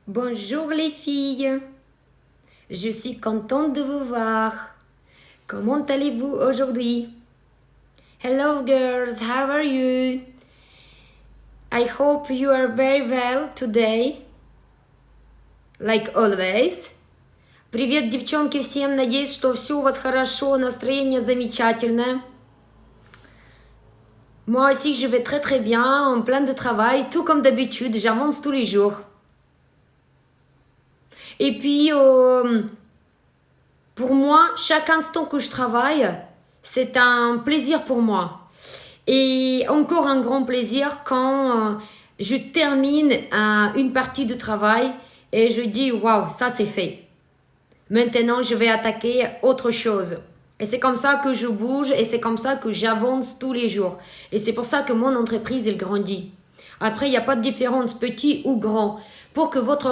Bonjour les filles, je suis contente de vous voir. Comment allez-vous aujourd'hui? Hello girls, how are you? I hope you are very well today. Like always. Привет, девчонки, всем. Надеюсь, что все у вас хорошо, настроение замечательное. Moi aussi, je vais très très bien, en plein de travail, tout comme d'habitude, j'avance tous les jours. Et puis, pour moi, chaque instant que je travaille, c'est un plaisir pour moi. Et encore un grand plaisir quand je termine une partie du travail et je dis waouh, ça c'est fait. Maintenant, je vais attaquer autre chose. Et c'est comme ça que je bouge et c'est comme ça que j'avance tous les jours. Et c'est pour ça que mon entreprise, elle grandit. Après, il n'y a pas de différence, petit ou grand. Pour que votre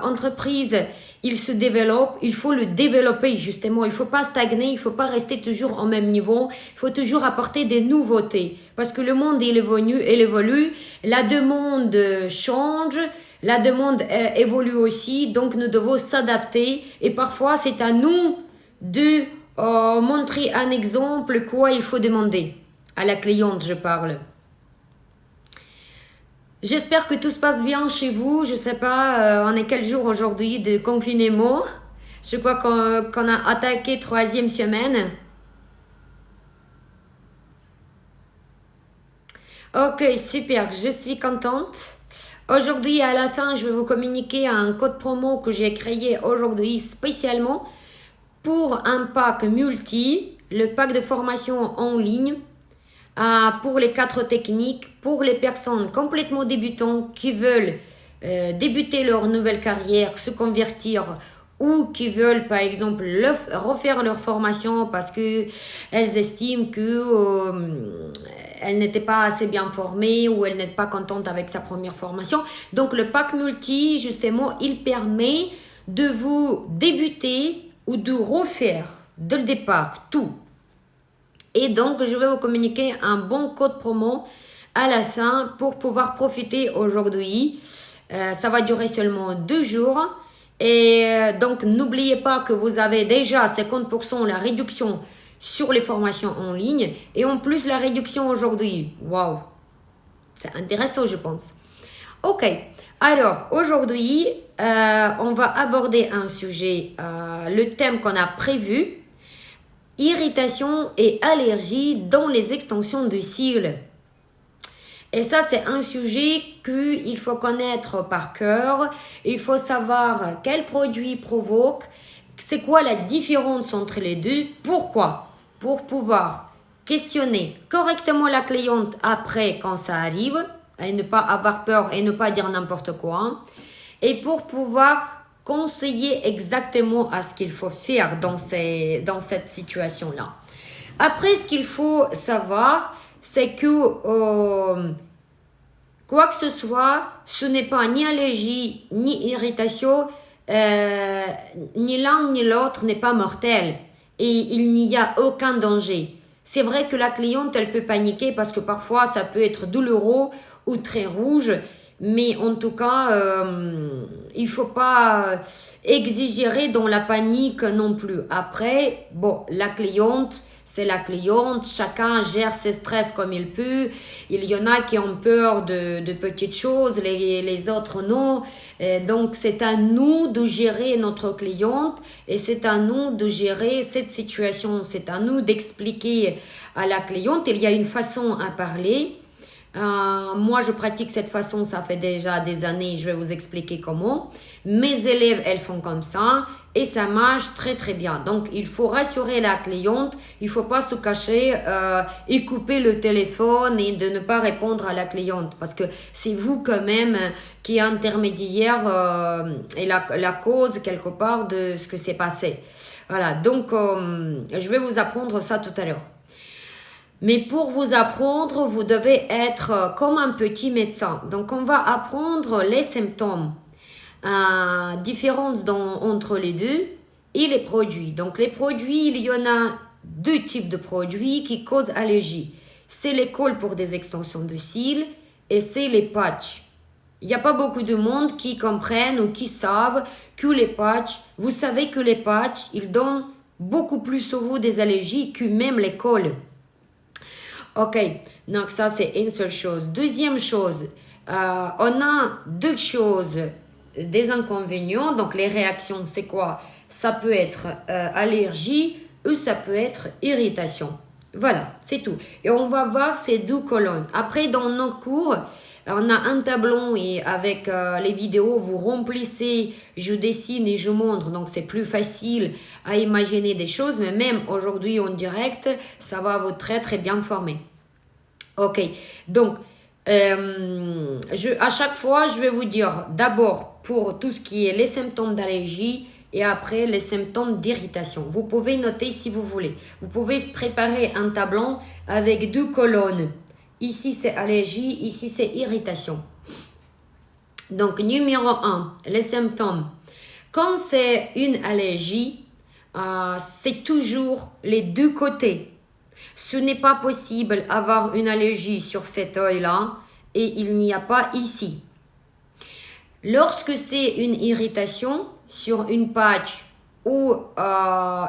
entreprise, il se développe, il faut le développer justement. Il ne faut pas stagner, il ne faut pas rester toujours au même niveau. Il faut toujours apporter des nouveautés. Parce que le monde, il évolue. La demande change. La demande évolue aussi, donc nous devons s'adapter et parfois c'est à nous de montrer un exemple quoi il faut demander. À la cliente, je parle. J'espère que tout se passe bien chez vous. Je ne sais pas, on est quel jour aujourd'hui de confinement. Je crois qu'on a attaqué 3e semaine. Ok, super, je suis contente. Aujourd'hui, à la fin, je vais vous communiquer un code promo que j'ai créé aujourd'hui spécialement pour un pack multi, le pack de formation en ligne, pour les 4 techniques, pour les personnes complètement débutantes qui veulent débuter leur nouvelle carrière, se convertir ou qui veulent par exemple refaire leur formation parce que elles estiment que elle n'était pas assez bien formée ou elle n'est pas contente avec sa première formation. Donc le pack multi, justement, il permet de vous débuter ou de refaire dès le départ tout. Et donc, je vais vous communiquer un bon code promo à la fin pour pouvoir profiter aujourd'hui. Ça va durer seulement 2 jours. Et donc, n'oubliez pas que vous avez déjà 50% la réduction sur les formations en ligne et en plus la réduction aujourd'hui. Waouh, c'est intéressant, je pense. Ok, alors aujourd'hui, on va aborder un sujet, le thème qu'on a prévu, irritation et allergie dans les extensions de cils. Et ça, c'est un sujet qu'il faut connaître par cœur. Il faut savoir quel produit provoque, c'est quoi la différence entre les deux, pourquoi. Pour pouvoir questionner correctement la cliente après quand ça arrive, et ne pas avoir peur et ne pas dire n'importe quoi. Et pour pouvoir conseiller exactement à ce qu'il faut faire dans cette situation-là. Après, ce qu'il faut savoir, c'est que quoi que ce soit, ce n'est pas ni allergie, ni irritation, ni l'un ni l'autre n'est pas mortel et il n'y a aucun danger. C'est vrai que la cliente, elle peut paniquer parce que parfois ça peut être douloureux ou très rouge, mais en tout cas, il ne faut pas exagérer dans la panique non plus. Après, bon, la cliente, c'est la cliente, chacun gère ses stress comme il peut. Il y en a qui ont peur de petites choses, les autres non. Et donc, c'est à nous de gérer notre cliente et c'est à nous de gérer cette situation. C'est à nous d'expliquer à la cliente. Il y a une façon à parler. Moi, je pratique cette façon, ça fait déjà des années, je vais vous expliquer comment. Mes élèves, elles font comme ça et ça marche très très bien. Donc, il faut rassurer la cliente, il ne faut pas se cacher et couper le téléphone et de ne pas répondre à la cliente parce que c'est vous quand même qui est intermédiaire et la cause quelque part de ce que s'est passé. Voilà, donc je vais vous apprendre ça tout à l'heure. Mais pour vous apprendre, vous devez être comme un petit médecin. Donc, on va apprendre les symptômes, différence entre les deux et les produits. Donc, les produits, il y en a 2 types de produits qui causent allergie. C'est les cols pour des extensions de cils et c'est les patchs. Il n'y a pas beaucoup de monde qui comprennent ou qui savent que les patchs, vous savez que les patchs, ils donnent beaucoup plus souvent des allergies que même l'école. Ok, donc ça c'est une seule chose. Deuxième chose, on a deux choses, des inconvénients. Donc les réactions, c'est quoi? Ça peut être allergie ou ça peut être irritation. Voilà, c'est tout. Et on va voir ces deux colonnes. Après, dans nos cours, on a un tableau et avec les vidéos, vous remplissez, je dessine et je montre. Donc, c'est plus facile à imaginer des choses. Mais même aujourd'hui en direct, ça va vous très, très bien former. Ok, donc, à chaque fois, je vais vous dire d'abord pour tout ce qui est les symptômes d'allergie et après les symptômes d'irritation. Vous pouvez noter si vous voulez. Vous pouvez préparer un tableau avec deux colonnes. Ici, c'est allergie, ici, c'est irritation. Donc, numéro 1, les symptômes. Quand c'est une allergie, c'est toujours les deux côtés. Ce n'est pas possible d'avoir une allergie sur cet œil-là et il n'y a pas ici. Lorsque c'est une irritation sur une patch ou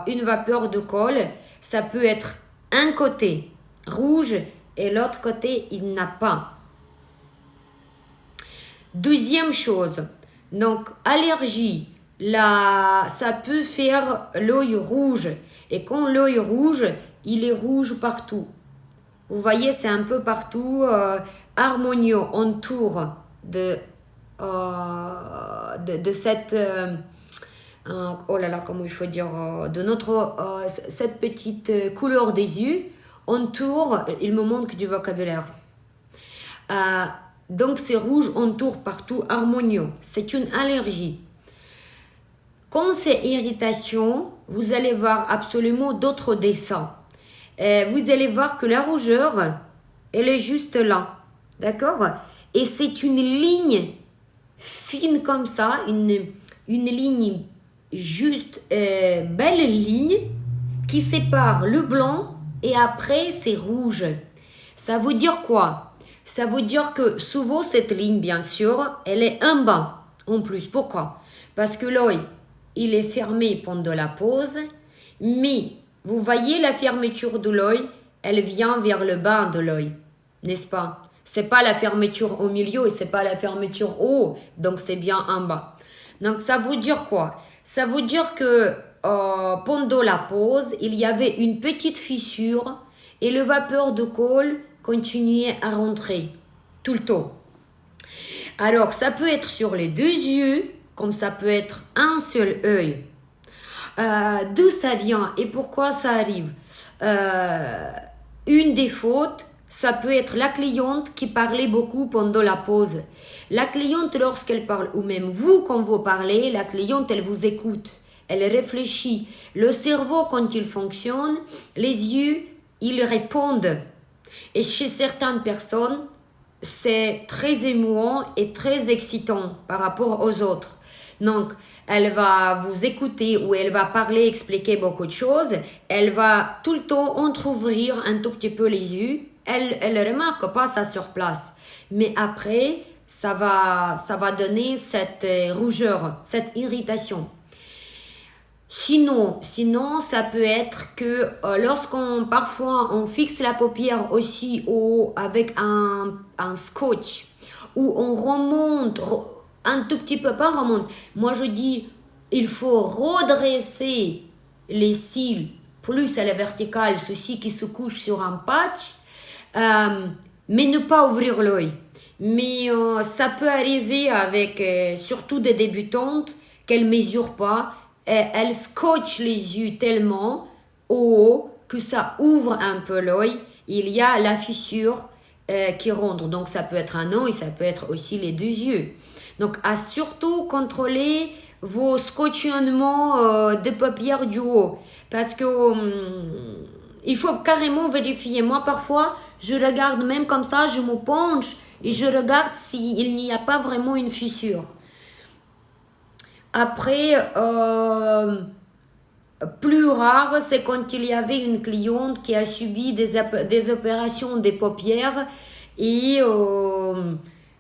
une vapeur de colle, ça peut être un côté rouge et l'autre côté, il n'a pas. Deuxième chose, donc allergie, là, ça peut faire l'œil rouge. Et quand l'œil rouge, il est rouge partout. Vous voyez, c'est un peu partout harmonieux autour de cette... oh là là, comment il faut dire, de notre, cette petite couleur des yeux, entoure, il me manque du vocabulaire. Donc c'est rouge, entoure partout, harmonieux. C'est une allergie. Quand c'est irritation, vous allez voir absolument d'autres dessins. Vous allez voir que la rougeur, elle est juste là. D'accord? Et c'est une ligne fine comme ça, une ligne juste, belle ligne qui sépare le blanc et après c'est rouge. Ça veut dire quoi? Ça veut dire que souvent cette ligne, bien sûr, elle est en bas en plus. Pourquoi? Parce que l'œil, il est fermé pendant la pause, mais vous voyez la fermeture de l'œil, elle vient vers le bas de l'œil, n'est-ce pas? C'est pas la fermeture au milieu et c'est pas la fermeture au haut, donc c'est bien en bas. Donc ça veut dire quoi? Ça veut dire que pendant la pause, il y avait une petite fissure et le vapeur de colle continuait à rentrer tout le temps. Alors ça peut être sur les deux yeux, comme ça peut être un seul œil. D'où ça vient et pourquoi ça arrive? Une des fautes, ça peut être la cliente qui parlait beaucoup pendant la pause. La cliente, lorsqu'elle parle, ou même vous, quand vous parlez, la cliente, elle vous écoute. Elle réfléchit. Le cerveau, quand il fonctionne, les yeux, ils répondent. Et chez certaines personnes, c'est très émouvant et très excitant par rapport aux autres. Donc, elle va vous écouter ou elle va parler, expliquer beaucoup de choses. Elle va tout le temps entrouvrir un tout petit peu les yeux. Elle ne remarque pas ça sur place. Mais après, ça va donner cette rougeur, cette irritation. Sinon, ça peut être que parfois on fixe la paupière aussi avec un scotch ou on remonte un tout petit peu, pas remonte. Moi je dis, il faut redresser les cils plus à la verticale, ceux-ci qui se couchent sur un patch, mais ne pas ouvrir l'œil. Mais ça peut arriver avec surtout des débutantes qu'elles ne mesurent pas. Elle scotche les yeux tellement haut que ça ouvre un peu l'œil. Il y a la fissure qui rentre. Donc, ça peut être un œil, ça peut être aussi les deux yeux. Donc, à surtout contrôler vos scotchonnements de paupières du haut. Parce que il faut carrément vérifier. Moi, parfois, je regarde même comme ça, je me penche et je regarde s'il n'y a pas vraiment une fissure. Après, plus rare, c'est quand il y avait une cliente qui a subi des opérations des paupières et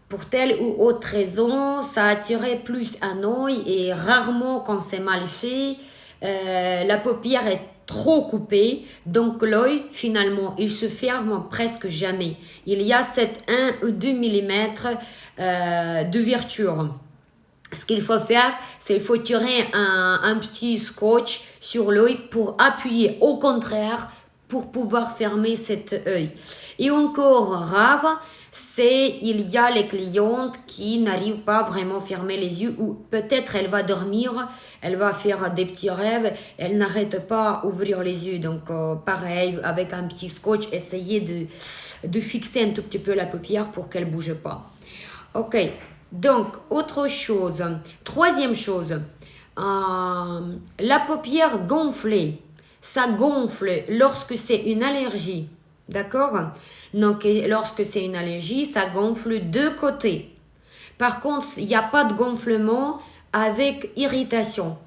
pour telle ou autre raison, ça attirait plus un œil et rarement quand c'est mal fait, la paupière est trop coupée, donc l'œil finalement il se ferme presque jamais. Il y a cette 1 ou 2 mm d'ouverture. Ce qu'il faut faire, c'est qu'il faut tirer un petit scotch sur l'œil pour appuyer au contraire pour pouvoir fermer cet œil. Et encore rare, il y a les clientes qui n'arrivent pas vraiment à fermer les yeux ou peut-être elle va dormir, elle va faire des petits rêves, elle n'arrête pas d'ouvrir les yeux. Donc pareil, avec un petit scotch, essayez de fixer un tout petit peu la paupière pour qu'elle ne bouge pas. Ok, donc autre chose, troisième chose, la paupière gonflée, ça gonfle lorsque c'est une allergie. D'accord? Donc, lorsque c'est une allergie, ça gonfle de côté. Par contre, il n'y a pas de gonflement avec irritation.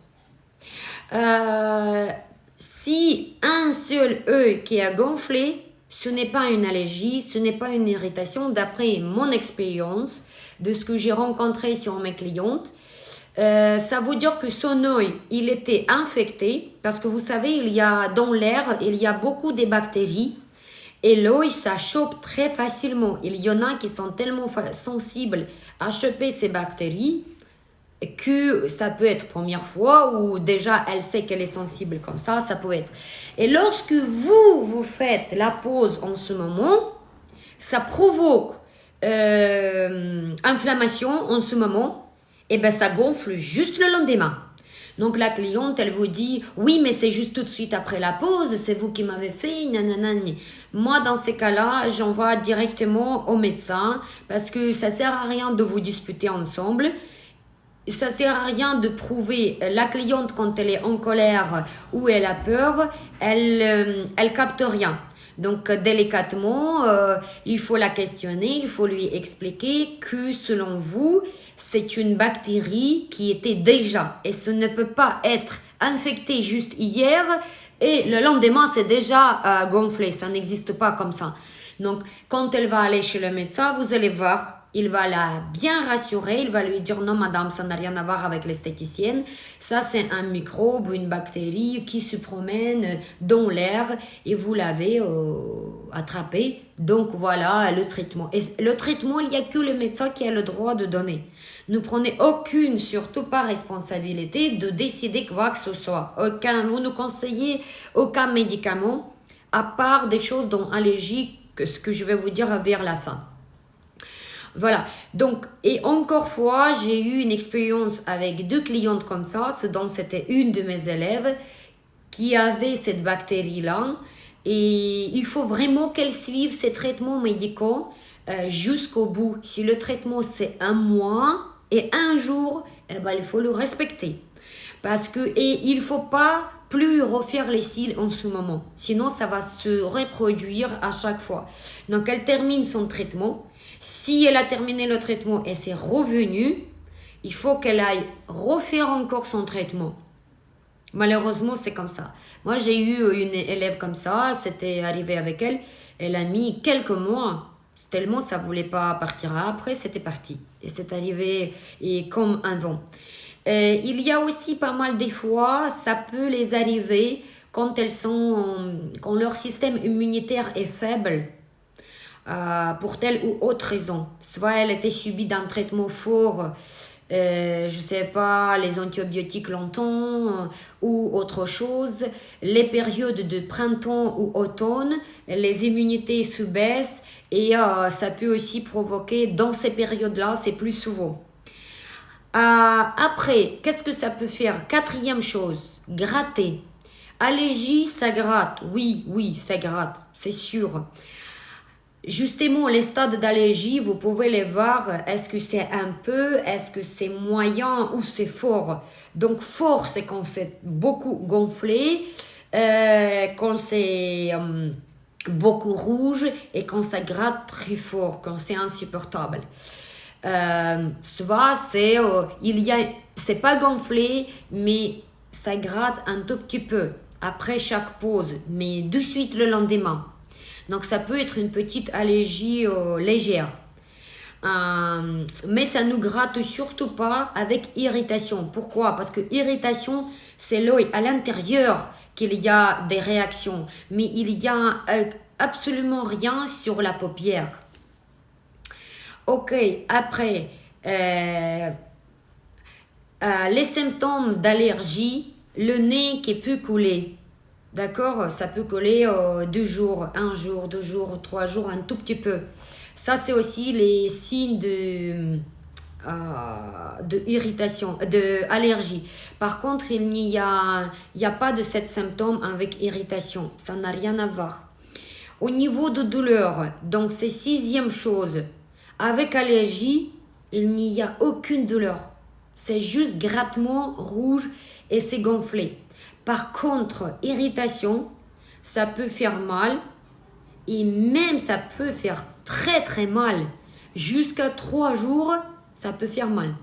Si un seul œil qui a gonflé, ce n'est pas une allergie, ce n'est pas une irritation, d'après mon expérience, de ce que j'ai rencontré sur mes clientes. Ça veut dire que son œil, il était infecté, parce que vous savez, il y a dans l'air, il y a beaucoup de bactéries. Et l'œil, ça chope très facilement. Il y en a qui sont tellement sensibles à choper ces bactéries que ça peut être première fois ou déjà elle sait qu'elle est sensible comme ça peut être. Et lorsque vous faites la pause en ce moment, ça provoque inflammation en ce moment, et ben ça gonfle juste le lendemain. Donc la cliente, elle vous dit, oui, mais c'est juste tout de suite après la pause, c'est vous qui m'avez fait, nanana. Moi, dans ces cas-là, j'envoie directement au médecin parce que ça sert à rien de vous disputer ensemble. Ça sert à rien de prouver. La cliente, quand elle est en colère ou elle a peur, elle capte rien. Donc, délicatement, il faut la questionner, il faut lui expliquer que selon vous, c'est une bactérie qui était déjà, et ce ne peut pas être infecté juste hier et le lendemain c'est déjà gonflé, ça n'existe pas comme ça. Donc quand elle va aller chez le médecin, vous allez voir, il va la bien rassurer, il va lui dire non madame, ça n'a rien à voir avec l'esthéticienne, ça c'est un microbe, une bactérie qui se promène dans l'air et vous l'avez attrapé. Donc voilà le traitement. Et le traitement, il n'y a que le médecin qui a le droit de donner. Ne prenez aucune, surtout pas responsabilité de décider quoi que ce soit. Vous ne conseillez aucun médicament à part des choses dont allergie, ce que je vais vous dire vers la fin. Voilà, donc, et encore fois, j'ai eu une expérience avec 2 clientes comme ça, dont c'était une de mes élèves qui avait cette bactérie-là. Et il faut vraiment qu'elle suive ses traitements médicaux jusqu'au bout. Si le traitement c'est 1 mois et 1 jour, eh ben, il faut le respecter. Et il ne faut pas plus refaire les cils en ce moment. Sinon, ça va se reproduire à chaque fois. Donc, elle termine son traitement. Si elle a terminé le traitement et c'est revenu, il faut qu'elle aille refaire encore son traitement. Malheureusement, c'est comme ça. Moi, j'ai eu une élève comme ça, c'était arrivé avec elle. Elle a mis quelques mois, tellement ça ne voulait pas partir. Après, c'était parti. Et c'est arrivé comme un vent. Il y a aussi pas mal des fois, ça peut les arriver quand quand leur système immunitaire est faible. Pour telle ou autre raison. Soit elle était subie d'un traitement fort, je sais pas, les antibiotiques longtemps ou autre chose. Les périodes de printemps ou automne, les immunités se baissent et ça peut aussi provoquer, dans ces périodes-là, c'est plus souvent. Après, qu'est-ce que ça peut faire? 4e chose, gratter. Allergie, ça gratte. Oui, ça gratte, c'est sûr. Justement, les stades d'allergie, vous pouvez les voir. Est-ce que c'est un peu, est-ce que c'est moyen ou c'est fort? Donc, fort, c'est quand c'est beaucoup gonflé, quand c'est beaucoup rouge et quand ça gratte très fort, quand c'est insupportable. Soit c'est pas gonflé, mais ça gratte un tout petit peu après chaque pause, mais de suite le lendemain. Donc, ça peut être une petite allergie légère. Mais ça ne nous gratte surtout pas avec irritation. Pourquoi? Parce que irritation, c'est l'œil à l'intérieur qu'il y a des réactions. Mais il y a absolument rien sur la paupière. Ok, après, les symptômes d'allergie, le nez qui peut couler. D'accord? Ça peut couler 2 jours, 1 jour, 2 jours, 3 jours, un tout petit peu. Ça, c'est aussi les signes de irritation, d'allergie. Par contre, il n'y a pas de ces symptômes avec irritation. Ça n'a rien à voir. Au niveau de douleur, donc c'est 6e chose. Avec allergie, il n'y a aucune douleur. C'est juste grattement rouge et c'est gonflé. Par contre, irritation, ça peut faire mal et même ça peut faire très très mal. Jusqu'à 3 jours, ça peut faire mal.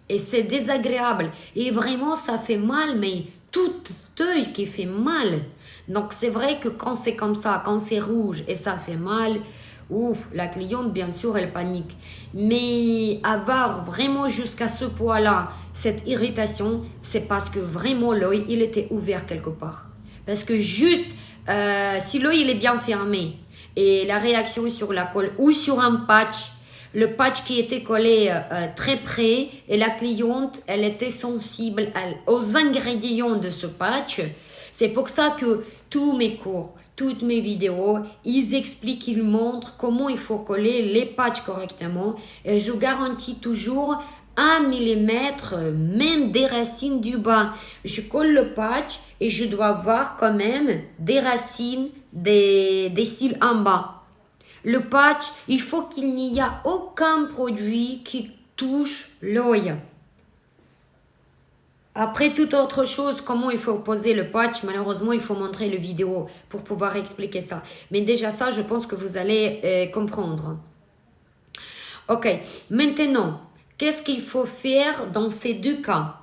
Et c'est désagréable. Et vraiment, ça fait mal, mais tout œil qui fait mal. Donc, c'est vrai que quand c'est comme ça, quand c'est rouge et ça fait mal, ouf, la cliente, bien sûr, elle panique. Mais avoir vraiment jusqu'à ce point-là, cette irritation, c'est parce que vraiment l'œil, il était ouvert quelque part. Parce que juste, si l'œil, il est bien fermé, et la réaction sur la colle ou sur un patch, le patch qui était collé très près, et la cliente, elle était sensible aux ingrédients de ce patch. C'est pour ça que tous mes cours, toutes mes vidéos, ils expliquent, ils montrent comment il faut coller les patchs correctement. Et je garantis toujours 1 millimètre, même des racines du bas. Je colle le patch et je dois voir quand même des racines des cils en bas. Le patch, il faut qu'il n'y ait aucun produit qui touche l'œil. Après, toute autre chose, comment il faut poser le patch, malheureusement, il faut montrer le vidéo pour pouvoir expliquer ça. Mais déjà ça, je pense que vous allez comprendre. Ok, maintenant, qu'est-ce qu'il faut faire dans ces 2 cas?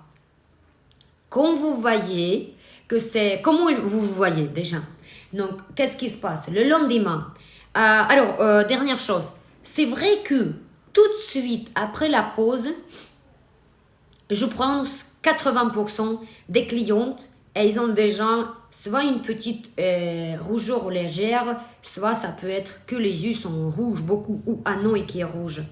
Quand vous voyez que c'est... Comment vous voyez déjà? Donc, qu'est-ce qui se passe? Le lendemain. Dernière chose. C'est vrai que tout de suite, après la pause, je prends 80% des clientes, elles ont déjà soit une petite rougeur légère, soit ça peut être que les yeux sont rouges, beaucoup, ou un œil qui est rouge.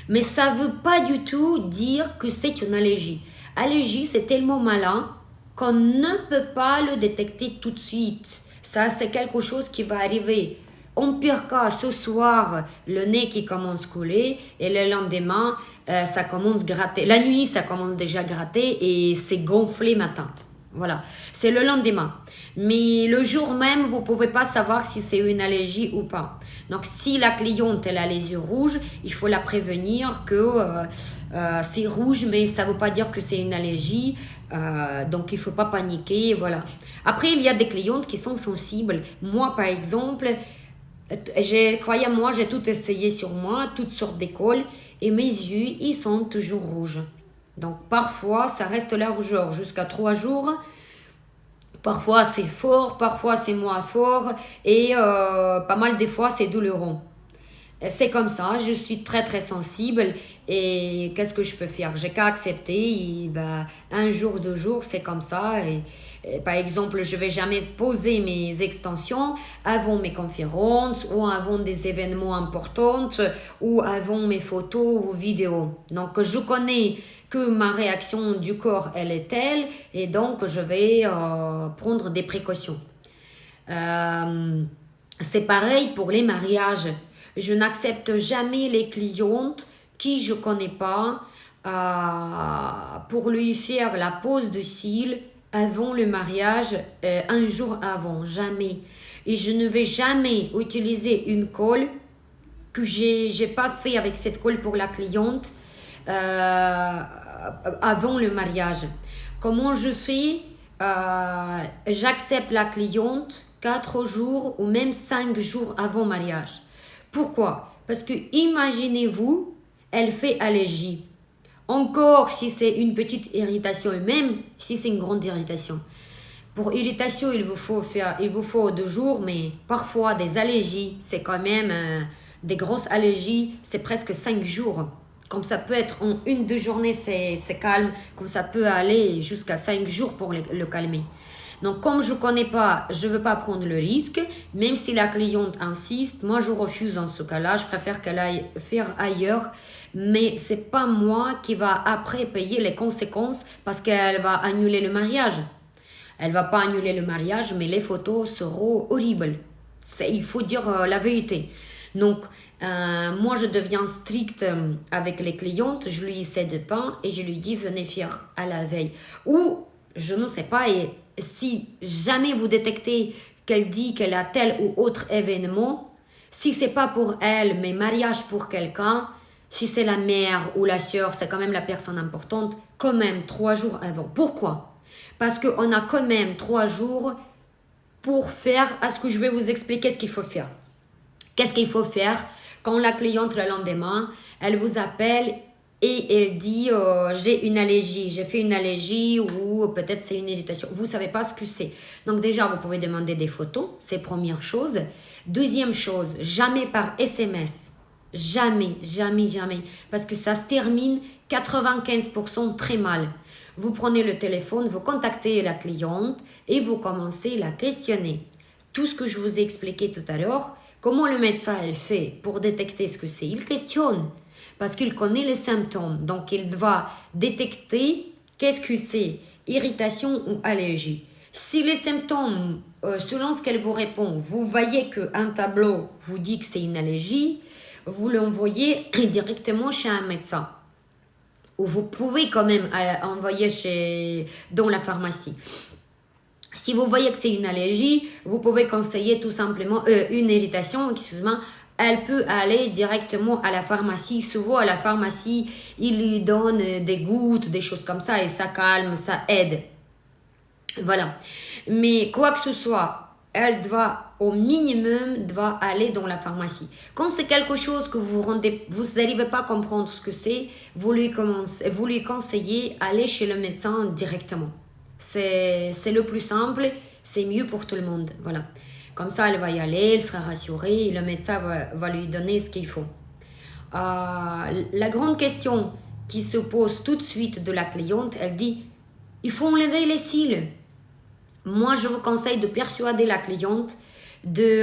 Mais ça ne veut pas du tout dire que c'est une allergie. Allergie, c'est tellement malin qu'on ne peut pas le détecter tout de suite. Ça, c'est quelque chose qui va arriver. En pire cas, ce soir, le nez qui commence à couler et le lendemain, ça commence à gratter. La nuit, ça commence déjà à gratter et c'est gonflé matin. Voilà, c'est le lendemain. Mais le jour même, vous ne pouvez pas savoir si c'est une allergie ou pas. Donc, si la cliente elle a les yeux rouges, il faut la prévenir que c'est rouge, mais ça ne veut pas dire que c'est une allergie. Donc, il ne faut pas paniquer. Voilà. Après, il y a des clientes qui sont sensibles. Moi, par exemple... Croyez-moi, j'ai tout essayé sur moi, toutes sortes d'écoles, et mes yeux, ils sont toujours rouges. Donc, parfois, ça reste la rougeur jusqu'à 3 jours. Parfois, c'est fort, parfois, c'est moins fort, et pas mal des fois, c'est douloureux. C'est comme ça, je suis très très sensible, et qu'est-ce que je peux faire? J'ai qu'à accepter, et, 1 jour, 2 jours, c'est comme ça, et par exemple, je ne vais jamais poser mes extensions avant mes conférences ou avant des événements importants ou avant mes photos ou vidéos. Donc, je connais que ma réaction du corps, elle est telle et donc je vais prendre des précautions. C'est pareil pour les mariages. Je n'accepte jamais les clientes qui je ne connais pas pour lui faire la pose de cils avant le mariage, 1 jour avant, jamais. Et je ne vais jamais utiliser une colle que j'ai pas fait avec cette colle pour la cliente avant le mariage. Comment je fais? J'accepte la cliente 4 jours ou même 5 jours avant mariage. Pourquoi? Parce que imaginez-vous, elle fait allergie. Encore si c'est une petite irritation, et même si c'est une grande irritation. Pour irritation, il vous faut 2 jours, mais parfois des allergies, c'est quand même Des grosses allergies, c'est presque 5 jours. Comme ça peut être en 1-2 journées, c'est calme. Comme ça peut aller jusqu'à 5 jours pour le calmer. Donc, comme je ne connais pas, je ne veux pas prendre le risque. Même si la cliente insiste, moi, je refuse en ce cas-là. Je préfère qu'elle aille faire ailleurs. Mais ce n'est pas moi qui va après payer les conséquences parce qu'elle va annuler le mariage. Elle ne va pas annuler le mariage, mais les photos seront horribles. Il faut dire la vérité. Donc, moi, je deviens stricte avec les clientes. Je lui cède pas et je lui dis, venez faire à la veille. Ou, je ne sais pas, et si jamais vous détectez qu'elle dit qu'elle a tel ou autre événement, si c'est pas pour elle, mais mariage pour quelqu'un, si c'est la mère ou la sœur, c'est quand même la personne importante, quand même 3 jours avant. Pourquoi? Parce qu'on a quand même 3 jours pour faire à ce que je vais vous expliquer ce qu'il faut faire. Qu'est-ce qu'il faut faire quand la cliente le lendemain, elle vous appelle et elle dit j'ai une allergie, j'ai fait une allergie ou peut-être c'est une irritation. Vous ne savez pas ce que c'est. Donc déjà, vous pouvez demander des photos, c'est première chose. Deuxième chose, jamais par SMS. Jamais, jamais, jamais. Parce que ça se termine 95% très mal. Vous prenez le téléphone, vous contactez la cliente et vous commencez à la questionner. Tout ce que je vous ai expliqué tout à l'heure, comment le médecin elle fait pour détecter ce que c'est? Il questionne parce qu'il connaît les symptômes. Donc, il va détecter qu'est-ce que c'est, irritation ou allergie. Si les symptômes, selon ce qu'elle vous répond, vous voyez qu'un tableau vous dit que c'est une allergie, vous l'envoyez directement chez un médecin. Ou vous pouvez quand même envoyer dans la pharmacie. Si vous voyez que c'est une allergie, vous pouvez conseiller tout simplement une irritation, excusez-moi, elle peut aller directement à la pharmacie. Souvent, à la pharmacie, ils lui donnent des gouttes, des choses comme ça, et ça calme, ça aide. Voilà. Mais quoi que ce soit, elle doit, au minimum, aller dans la pharmacie. Quand c'est quelque chose que vous n'arrivez pas à comprendre ce que c'est, vous lui conseillez aller chez le médecin directement. C'est le plus simple, c'est mieux pour tout le monde. Voilà. Comme ça, elle va y aller, elle sera rassurée et le médecin va lui donner ce qu'il faut. La grande question qui se pose tout de suite de la cliente, elle dit « Il faut enlever les cils ». Moi, je vous conseille de persuader la cliente de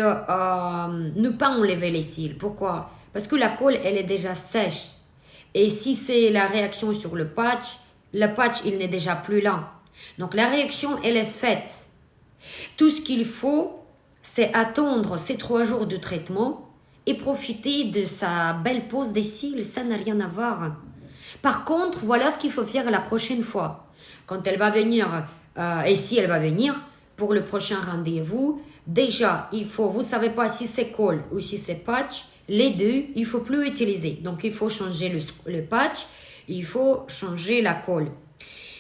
ne pas enlever les cils. Pourquoi? Parce que la colle, elle est déjà sèche. Et si c'est la réaction sur le patch, il n'est déjà plus là. Donc, la réaction, elle est faite. Tout ce qu'il faut, c'est attendre ces 3 jours de traitement et profiter de sa belle pose des cils. Ça n'a rien à voir. Par contre, voilà ce qu'il faut faire la prochaine fois. Quand elle va venir, et si elle va venir, pour le prochain rendez-vous, déjà, vous ne savez pas si c'est colle ou si c'est patch, les deux, il ne faut plus utiliser. Donc, il faut changer le patch, il faut changer la colle.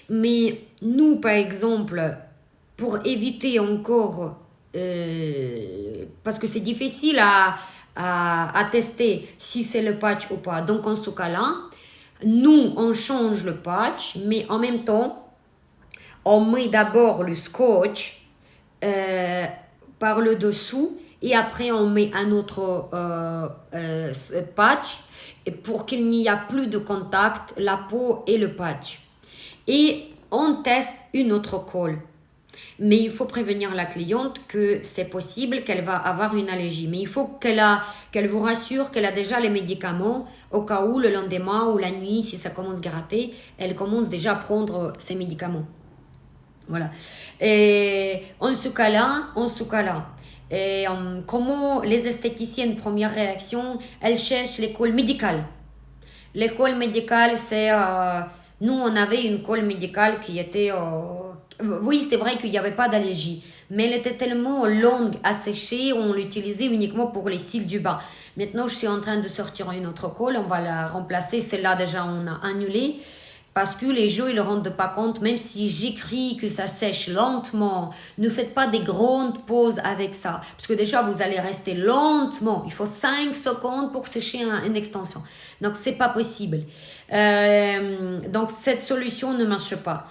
Mais nous, par exemple, pour éviter encore, parce que c'est difficile à tester si c'est le patch ou pas. Donc, en ce cas-là, nous, on change le patch, mais en même temps, on met d'abord le scotch par le dessous et après on met un autre patch pour qu'il n'y ait plus de contact, la peau et le patch. Et on teste une autre colle. Mais il faut prévenir la cliente que c'est possible qu'elle va avoir une allergie. Mais il faut qu'elle vous rassure qu'elle a déjà les médicaments au cas où le lendemain ou la nuit, si ça commence à gratter, elle commence déjà à prendre ses médicaments. Voilà. Et en ce cas-là, et comment les esthéticiennes, première réaction, elles cherchent l'école médicale. L'école médicale, c'est... nous, on avait une colle médicale qui était... oui, c'est vrai qu'il n'y avait pas d'allergie, mais elle était tellement longue à sécher, on l'utilisait uniquement pour les cils du bas. Maintenant, je suis en train de sortir une autre colle, on va la remplacer. Celle-là, déjà, on a annulé. Parce que les gens, ils ne rendent pas compte, même si j'écris que ça sèche lentement, ne faites pas des grandes pauses avec ça. Parce que déjà, vous allez rester lentement. Il faut 5 secondes pour sécher une extension. Donc, ce n'est pas possible. Donc, cette solution ne marche pas.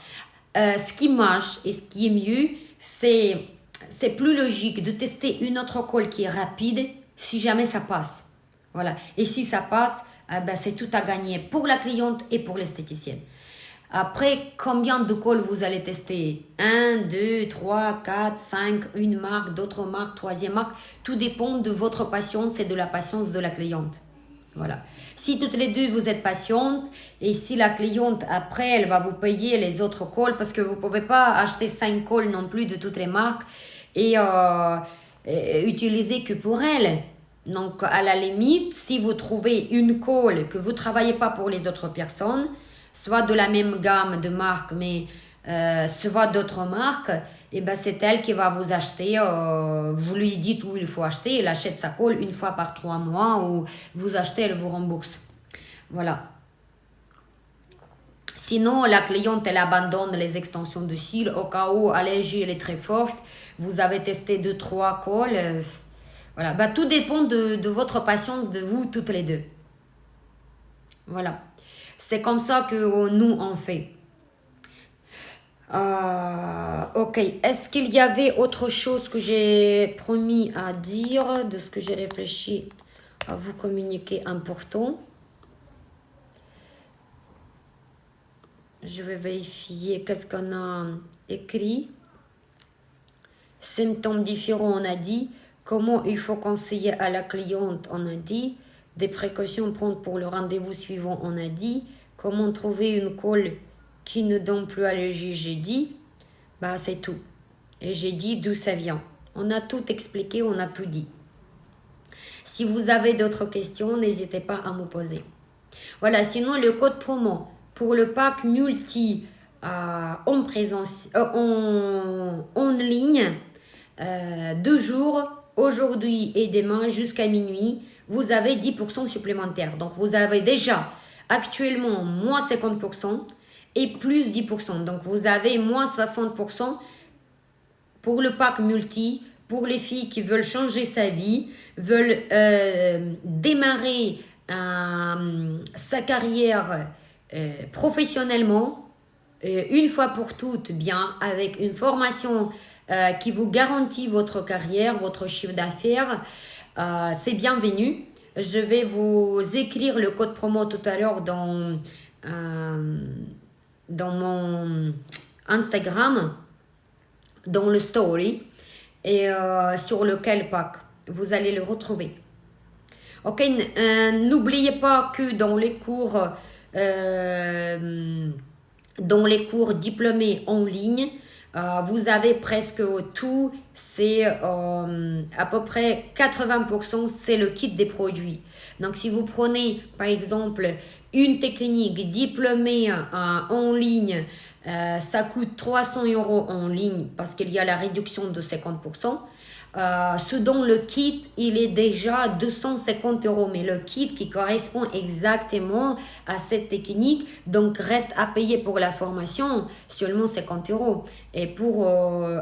Ce qui marche et ce qui est mieux, c'est plus logique de tester une autre colle qui est rapide si jamais ça passe. Voilà. Et si ça passe, ben, c'est tout à gagner pour la cliente et pour l'esthéticienne. Après, combien de calls vous allez tester? 1, 2, 3, 4, 5, une marque, d'autres marques, troisième marque. Tout dépend de votre patience et de la patience de la cliente. Voilà. Si toutes les deux vous êtes patientes et si la cliente après elle va vous payer les autres calls parce que vous ne pouvez pas acheter 5 calls non plus de toutes les marques et utiliser que pour elle. Donc à la limite, si vous trouvez une call que vous ne travaillez pas pour les autres personnes, soit de la même gamme de marques, mais soit d'autres marques, et ben c'est elle qui va vous acheter. Vous lui dites où il faut acheter, elle achète sa colle une fois par 3 mois, ou vous achetez, elle vous rembourse. Voilà. Sinon, la cliente, elle abandonne les extensions de cils au cas où l'allergie elle est très forte. Vous avez testé 2-3 colles. Voilà. Bah, tout dépend de votre patience, de vous toutes les deux. Voilà. C'est comme ça que nous, on fait. Ok. Est-ce qu'il y avait autre chose que j'ai promis à dire, de ce que j'ai réfléchi à vous communiquer important? Je vais vérifier qu'est-ce qu'on a écrit. Symptômes différents, on a dit. Comment il faut conseiller à la cliente, on a dit. Des précautions prendre pour le rendez-vous suivant, on a dit. Comment trouver une colle qui ne donne plus allergie, j'ai dit. Bah, c'est tout. Et j'ai dit d'où ça vient. On a tout expliqué, on a tout dit. Si vous avez d'autres questions, n'hésitez pas à me poser. Voilà, sinon le code promo pour le pack multi en présence, en ligne, 2 jours, aujourd'hui et demain jusqu'à minuit, vous avez 10% supplémentaires. Donc vous avez déjà actuellement moins 50% et plus 10%. Donc vous avez moins 60% pour le pack multi, pour les filles qui veulent changer sa vie, veulent démarrer sa carrière professionnellement, une fois pour toutes, bien, avec une formation qui vous garantit votre carrière, votre chiffre d'affaires, c'est bienvenu. Je vais vous écrire le code promo tout à l'heure dans mon Instagram, dans le story, et sur lequel pack vous allez le retrouver. Ok, n'oubliez pas que dans les cours diplômés en ligne, vous avez presque tout, c'est à peu près 80%, c'est le kit des produits. Donc si vous prenez par exemple une technique diplômée en ligne, ça coûte 300 € en ligne parce qu'il y a la réduction de 50%. Ce dont le kit, il est déjà 250 €. Mais le kit qui correspond exactement à cette technique, donc reste à payer pour la formation, seulement 50 €. Et pour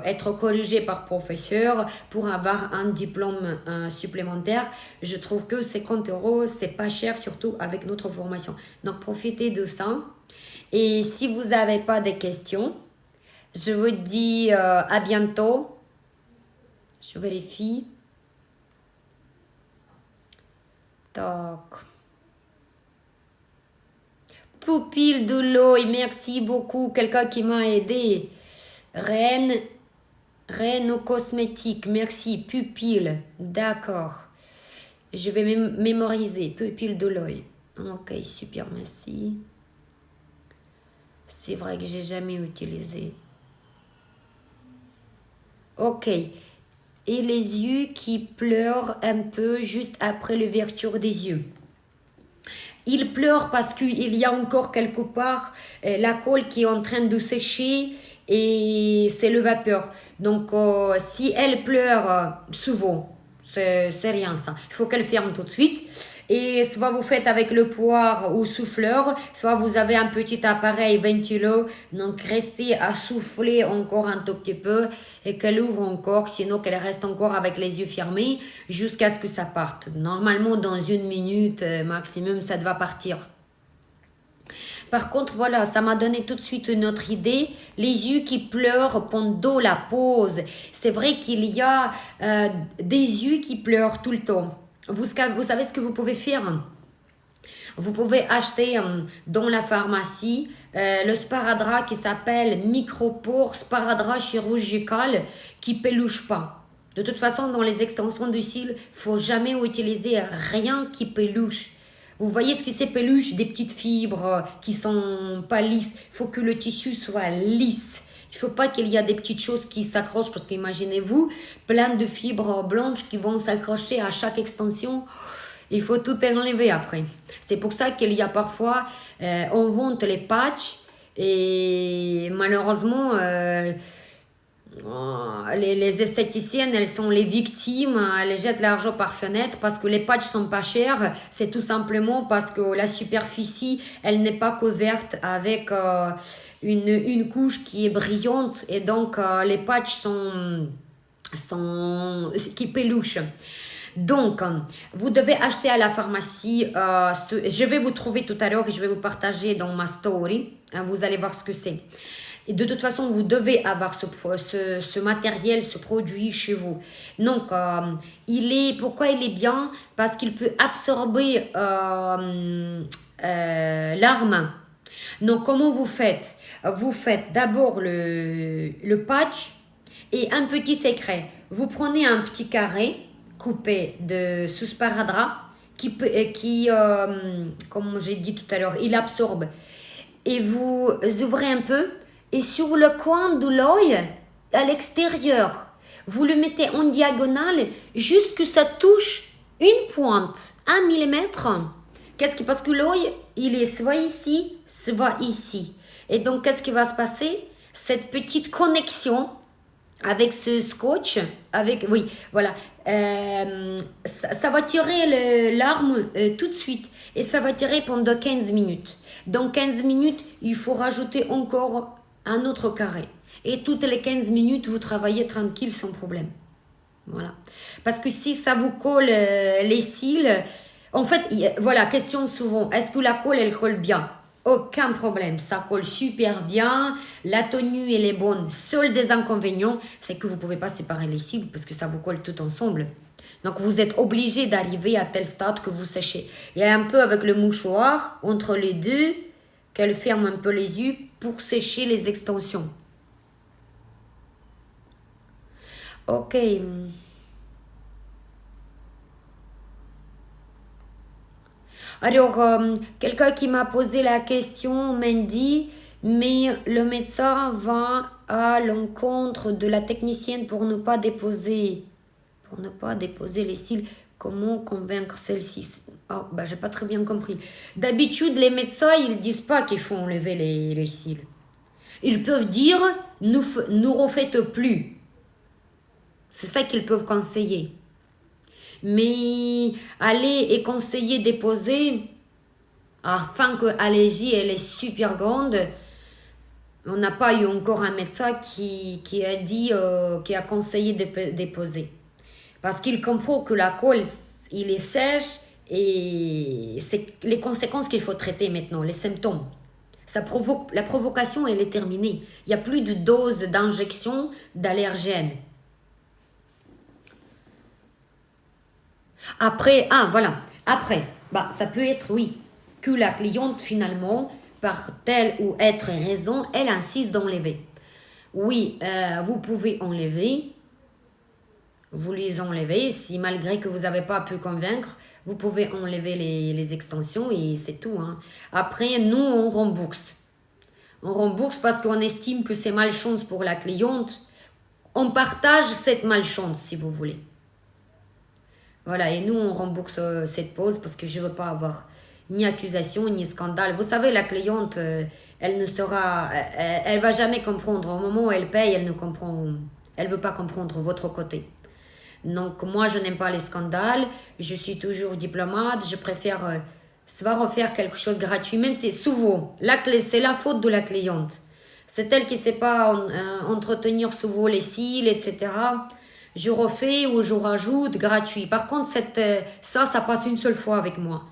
être corrigé par professeur, pour avoir un diplôme supplémentaire, je trouve que 50 €, c'est pas cher, surtout avec notre formation. Donc profitez de ça. Et si vous n'avez pas de questions, je vous dis à bientôt. Je vérifie. Tac. Pupille de l'œil, merci beaucoup. Quelqu'un qui m'a aidé. Reine aux cosmétiques, merci. Pupille, d'accord. Je vais mémoriser. Pupille de l'œil. Ok, super, merci. C'est vrai que j'ai jamais utilisé. Ok. Et les yeux qui pleurent un peu juste après l'ouverture des yeux. Ils pleurent parce qu'il y a encore quelque part la colle qui est en train de sécher et c'est le vapeur. Donc si elle pleure souvent, c'est rien ça. Il faut qu'elle ferme tout de suite. Et soit vous faites avec le poire ou souffleur, soit vous avez un petit appareil ventilo, donc restez à souffler encore un tout petit peu et qu'elle ouvre encore, sinon qu'elle reste encore avec les yeux fermés jusqu'à ce que ça parte. Normalement, dans 1 minute maximum, ça doit partir. Par contre, voilà, ça m'a donné tout de suite une autre idée. Les yeux qui pleurent pendant la pause. C'est vrai qu'il y a des yeux qui pleurent tout le temps. vous savez ce que vous pouvez faire? Vous pouvez acheter dans la pharmacie le sparadrap qui s'appelle Micropore sparadrap chirurgical qui peluche pas. De toute façon, dans les extensions de cils, il ne faut jamais utiliser rien qui peluche. Vous voyez ce que c'est peluche? Des petites fibres qui sont pas lisses. Il faut que le tissu soit lisse. Il ne faut pas qu'il y ait des petites choses qui s'accrochent parce qu'imaginez-vous, plein de fibres blanches qui vont s'accrocher à chaque extension. Il faut tout enlever après. C'est pour ça qu'il y a parfois, on vend les patchs et malheureusement, les esthéticiennes, elles sont les victimes, elles jettent l'argent par fenêtre parce que les patchs sont pas chers. C'est tout simplement parce que la superficie, elle n'est pas couverte avec une couche qui est brillante et donc les patchs sont qui peluchent. Donc, vous devez acheter à la pharmacie, je vais vous trouver tout à l'heure et je vais vous partager dans ma story, vous allez voir ce que c'est. Et de toute façon, vous devez avoir ce matériel, ce produit chez vous. Donc, pourquoi il est bien? Parce qu'il peut absorber l'arme. Donc, comment vous faites? Vous faites d'abord le patch et un petit secret. Vous prenez un petit carré coupé de sous sparadrap qui comme j'ai dit tout à l'heure, il absorbe. Et vous ouvrez un peu et sur le coin de l'œil, à l'extérieur, vous le mettez en diagonale juste que ça touche une pointe, 1 millimètre. Parce que l'œil, il est soit ici, soit ici. Et donc, qu'est-ce qui va se passer? Cette petite connexion avec ce scotch, oui, voilà, ça va tirer l'arme tout de suite et ça va tirer pendant 15 minutes. Dans 15 minutes, il faut rajouter encore un autre carré. Et toutes les 15 minutes, vous travaillez tranquille sans problème. Voilà. Parce que si ça vous colle les cils, en fait, voilà, question souvent, est-ce que la colle, elle colle bien? Aucun problème, ça colle super bien, la tenue elle est bonne. Seul des inconvénients, c'est que vous ne pouvez pas séparer les cils parce que ça vous colle tout ensemble. Donc vous êtes obligé d'arriver à tel stade que vous séchez. Il y a un peu avec le mouchoir entre les deux, qu'elle ferme un peu les yeux pour sécher les extensions. Ok. Alors, quelqu'un qui m'a posé la question m'a dit, mais le médecin va à l'encontre de la technicienne pour ne pas déposer les cils. Comment convaincre celle-ci? Oh, j'ai pas très bien compris. D'habitude, les médecins, ils disent pas qu'il faut enlever les cils. Ils peuvent dire, nous refaites plus. C'est ça qu'ils peuvent conseiller. Mais aller et conseiller déposer afin que l'allergie elle est super grande, on n'a pas eu encore un médecin qui a dit, qui a conseillé de déposer. Parce qu'il comprend que la colle, il est sèche et c'est les conséquences qu'il faut traiter maintenant, les symptômes. La provocation, elle est terminée. Il n'y a plus de dose d'injection d'allergènes. Après, ça peut être, oui, que la cliente finalement, par telle ou autre raison, elle insiste d'enlever. Oui, vous pouvez enlever, vous les enlevez, si malgré que vous n'avez pas pu convaincre, vous pouvez enlever les extensions et c'est tout. Hein. Après, nous, on rembourse. On rembourse parce qu'on estime que c'est malchance pour la cliente. On partage cette malchance, si vous voulez. Voilà, et nous, on rembourse cette pause parce que je ne veux pas avoir ni accusation, ni scandale. Vous savez, la cliente, elle va jamais comprendre. Au moment où elle paye, elle veut pas comprendre votre côté. Donc, moi, je n'aime pas les scandales. Je suis toujours diplomate. Je préfère soit refaire quelque chose de gratuit, même si souvent, c'est la faute de la cliente. C'est elle qui ne sait pas entretenir souvent les cils, etc. Je refais ou je rajoute gratuit. Par contre, ça passe une seule fois avec moi.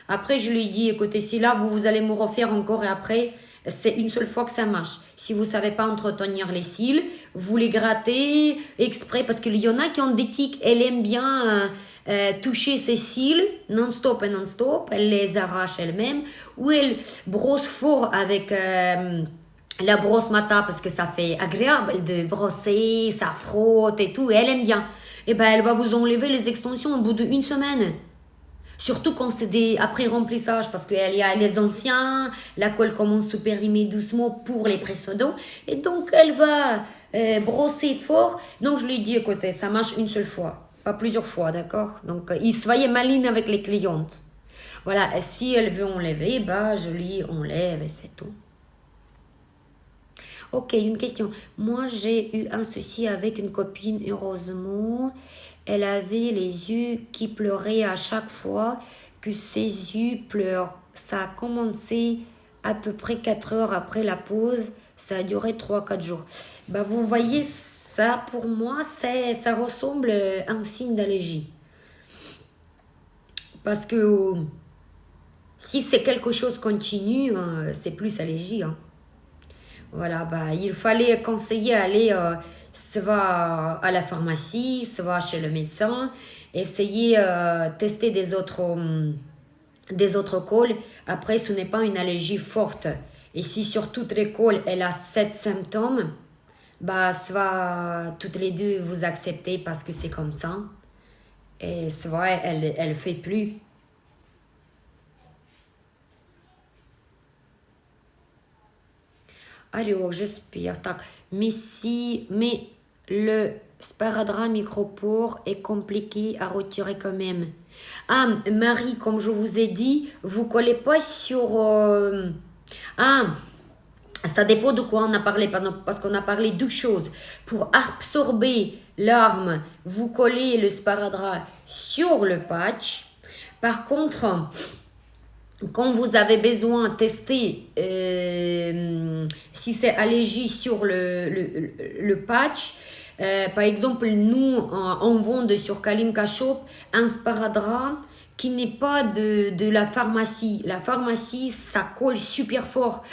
Après, je lui dis, écoutez, si là, vous allez me refaire encore et après, c'est une seule fois que ça marche. Si vous ne savez pas entretenir les cils, vous les grattez exprès parce qu'il y en a qui ont des tics. Elle aime bien toucher ses cils non-stop et non-stop, elle les arrache elle-même, ou elle brosse fort avec la brosse Mata parce que ça fait agréable de brosser, ça frotte et tout, et elle aime bien. Et ben elle va vous enlever les extensions au bout d'une semaine. Surtout quand c'est des après remplissage, parce qu'il y a les anciens, la colle commence à se périmer doucement pour les précédents, et donc elle va brosser fort. Donc je lui dis, écoutez, ça marche une seule fois, pas plusieurs fois, d'accord? Donc il soyez maline avec les clientes. Voilà, et si elle veut enlever, bah je lui enlève et c'est tout. Ok, une question. Moi, j'ai eu un souci avec une copine, heureusement. Elle avait les yeux qui pleuraient à chaque fois que ses yeux pleurent. Ça a commencé à peu près 4 heures après la pause. Ça a duré 3 4 jours. Bah, vous voyez, ça, pour moi, ça ressemble à un signe d'allergie. Parce que si c'est quelque chose continu, c'est plus allergie, hein. Voilà, bah, il fallait conseiller aller soit à la pharmacie, soit chez le médecin, essayer tester des autres colles. Après, ce n'est pas une allergie forte. Et si sur toutes les colles, elle a 7 symptômes, bah, soit toutes les deux vous acceptez parce que c'est comme ça, et soit elle fait plus. Alors, j'espère. Tac. Mais le sparadrap micropore est compliqué à retirer quand même. Ah, Marie, comme je vous ai dit, vous collez pas sur... Ah, ça dépend de quoi on a parlé, parce qu'on a parlé de choses. Pour absorber l'arme, vous collez le sparadrap sur le patch. Par contre... Quand vous avez besoin de tester si c'est allergie sur le patch, par exemple, nous, on vend sur Kalinka Shop un sparadrap qui n'est pas de la pharmacie. La pharmacie, ça colle super fort.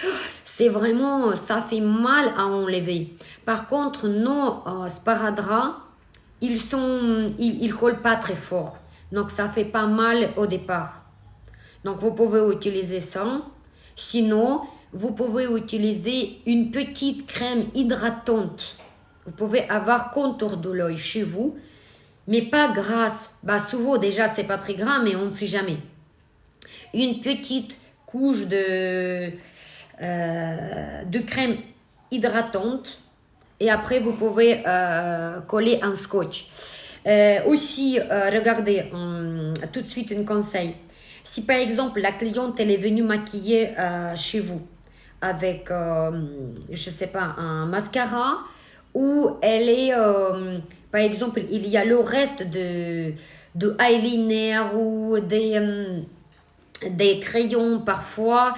C'est vraiment, ça fait mal à enlever. Par contre, nos sparadraps, ils collent pas très fort. Donc, ça fait pas mal au départ. Donc, vous pouvez utiliser ça. Sinon, vous pouvez utiliser une petite crème hydratante. Vous pouvez avoir contour de l'œil chez vous, mais pas grasse. Bah, souvent, déjà, c'est pas très gras, mais on ne sait jamais. Une petite couche de crème hydratante. Et après, vous pouvez coller un scotch. Aussi, regardez, tout de suite, un conseil. Si par exemple la cliente elle est venue maquiller chez vous avec, je sais pas, un mascara, ou elle est, par exemple, il y a le reste de eyeliner ou des crayons parfois.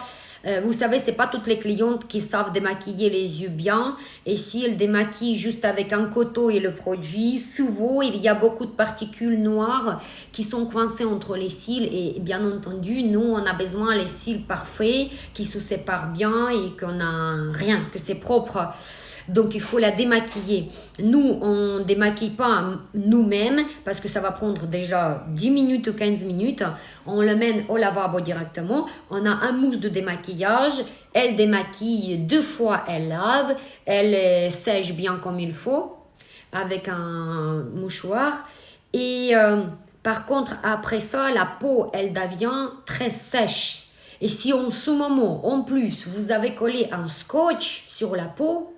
Vous savez, c'est pas toutes les clientes qui savent démaquiller les yeux bien. Et si elles démaquillent juste avec un coton et le produit, souvent il y a beaucoup de particules noires qui sont coincées entre les cils. Et bien entendu, nous on a besoin les cils parfaits, qui se séparent bien et qu'on a rien, que c'est propre. Donc il faut la démaquiller. Nous, on ne démaquille pas nous-mêmes parce que ça va prendre déjà 10 minutes ou 15 minutes. On le mène au lavabo directement. On a un mousse de démaquillage. Elle démaquille 2 fois, elle lave. Elle sèche bien comme il faut avec un mouchoir. Et par contre, après ça, la peau, elle devient très sèche. Et si en ce moment, en plus, vous avez collé un scotch sur la peau,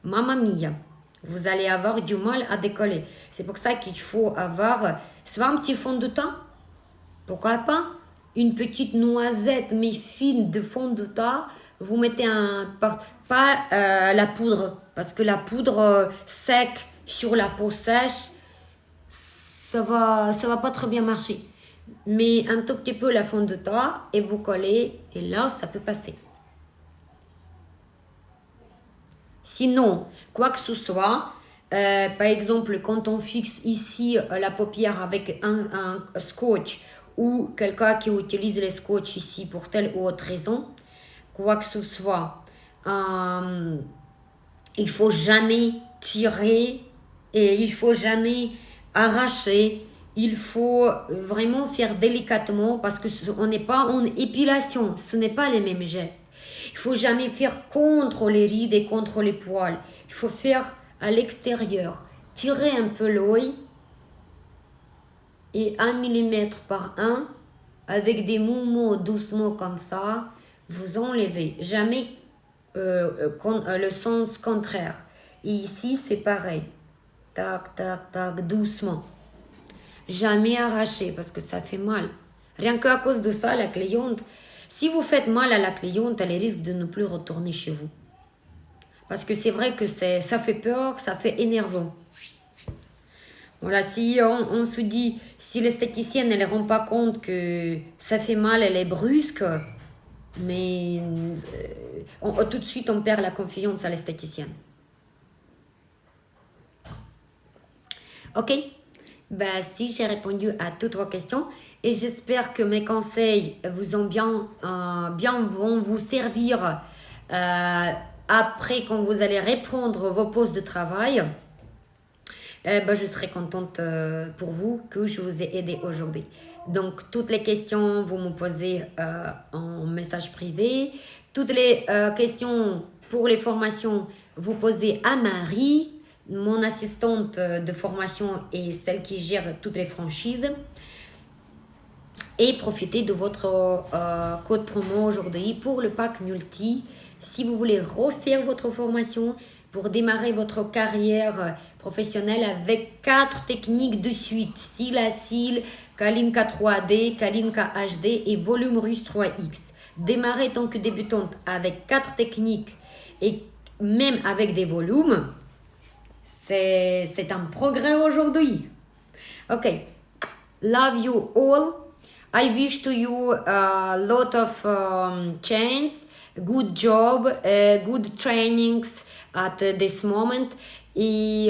mamma mia, vous allez avoir du mal à décoller. C'est pour ça qu'il faut avoir soit un petit fond de teint, pourquoi pas, une petite noisette mais fine de fond de teint. Vous mettez pas la poudre, parce que la poudre sec sur la peau sèche, ça va pas très bien marcher. Mais un tout petit peu la fond de teint et vous collez, et là ça peut passer. Sinon, quoi que ce soit, par exemple, quand on fixe ici la paupière avec un scotch, ou quelqu'un qui utilise le scotch ici pour telle ou autre raison, quoi que ce soit, il faut jamais tirer et il faut jamais arracher. Il faut vraiment faire délicatement parce que on n'est pas en épilation. Ce n'est pas les mêmes gestes. Il faut jamais faire contre les rides et contre les poils. Il faut faire à l'extérieur. Tirer un peu l'œil et 1 millimètre par 1 avec des mouvements doucement comme ça, vous enlevez. Jamais le sens contraire. Et ici, c'est pareil. Tac, tac, tac, doucement. Jamais arracher parce que ça fait mal. Rien qu'à cause de ça, la cliente, si vous faites mal à la cliente, elle risque de ne plus retourner chez vous. Parce que c'est vrai que ça fait peur, ça fait énervant. Voilà, si on se dit, si l'esthéticienne elle ne rend pas compte que ça fait mal, elle est brusque, mais tout de suite on perd la confiance à l'esthéticienne. Ok, bah, si j'ai répondu à toutes vos questions et j'espère que mes conseils vous ont bien vont vous servir après quand vous allez reprendre vos postes de travail. Je serai contente pour vous que je vous ai aidé aujourd'hui. Donc, toutes les questions, vous me posez en message privé. Toutes les questions pour les formations, vous posez à Marie, mon assistante de formation et celle qui gère toutes les franchises. Et profitez de votre code promo aujourd'hui pour le pack multi. Si vous voulez refaire votre formation pour démarrer votre carrière professionnelle avec 4 techniques de suite, cils à cils, Kalinka 3D, Kalinka HD et volume russe 3X. Démarrer tant que débutante avec 4 techniques et même avec des volumes, c'est un progrès aujourd'hui. Ok, love you all. I wish to you a lot of chance, good job, good trainings at this moment. И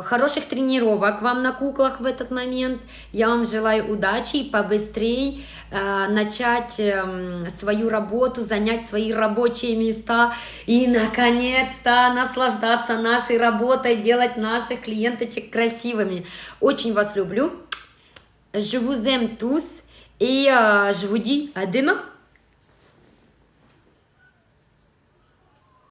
хороших тренировок вам на куклах в этот момент. Я вам желаю удачи и побыстрее начать свою работу, занять свои рабочие места и наконец-то наслаждаться нашей работой, делать наших клиенточек красивыми. Очень вас люблю. Je vous aime tous et je vous dis à demain.